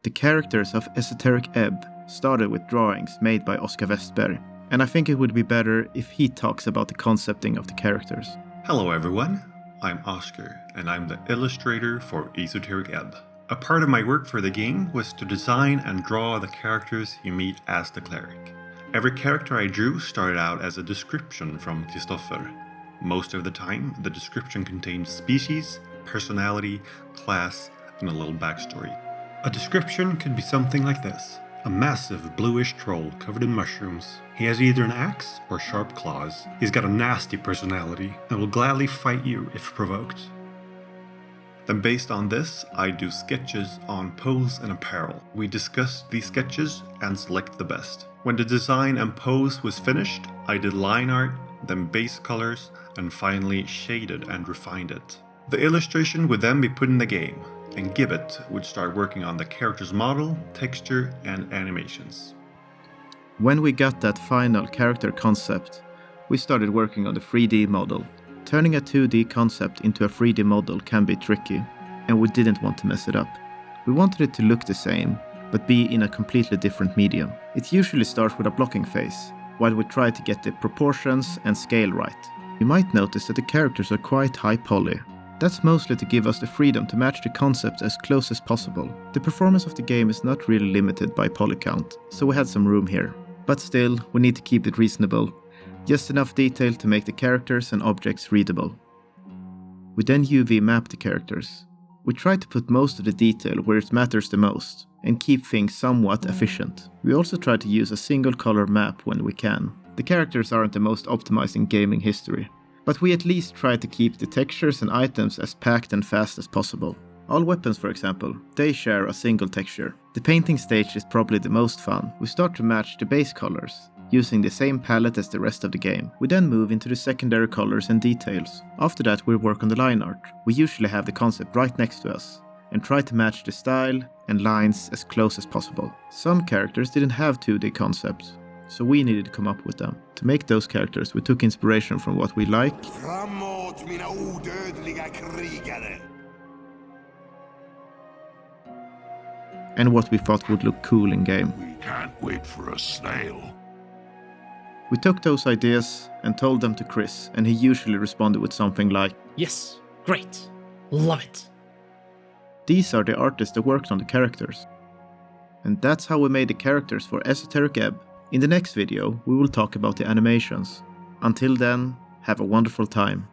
The characters of Esoteric Ebb started with drawings made by Oscar Westberg, and I think it would be better if he talks about the concepting of the characters. Hello everyone, I'm Oscar, and I'm the illustrator for Esoteric Ebb. A part of my work for the game was to design and draw the characters you meet as the cleric. Every character I drew started out as a description from Christopher. Most of the time, the description contained species, personality, class, and a little backstory. A description could be something like this. A massive bluish troll covered in mushrooms. He has either an axe or sharp claws. He's got a nasty personality and will gladly fight you if provoked. Then based on this, I do sketches on pose and apparel. We discuss these sketches and select the best. When the design and pose was finished, I did line art, then base colors, and finally shaded and refined it. The illustration would then be put in the game, and Gibbet would start working on the character's model, texture, and animations. When we got that final character concept, we started working on the 3D model. Turning a 2D concept into a 3D model can be tricky, and we didn't want to mess it up. We wanted it to look the same, but be in a completely different medium. It usually starts with a blocking phase, while we try to get the proportions and scale right. You might notice that the characters are quite high poly. That's mostly to give us the freedom to match the concept as close as possible. The performance of the game is not really limited by poly count, so we had some room here. But still, we need to keep it reasonable. Just enough detail to make the characters and objects readable. We then UV map the characters. We try to put most of the detail where it matters the most, and keep things somewhat efficient. We also try to use a single color map when we can. The characters aren't the most optimized in gaming history, but we at least try to keep the textures and items as packed and fast as possible. All weapons, for example, they share a single texture. The painting stage is probably the most fun. We start to match the base colors, using the same palette as the rest of the game. We then move into the secondary colors and details. After that, we work on the line art. We usually have the concept right next to us, and try to match the style and lines as close as possible. Some characters didn't have 2D concepts, so we needed to come up with them. To make those characters, we took inspiration from what we like Framåt, mina odödliga krigare! and what we thought would look cool in game. We can't wait for a snail. We took those ideas and told them to Chris, and he usually responded with something like, Yes, great, love it. "These are the artists that worked on the characters." And that's how we made the characters for Esoteric Ebb. In the next video, we will talk about the animations. Until then, have a wonderful time.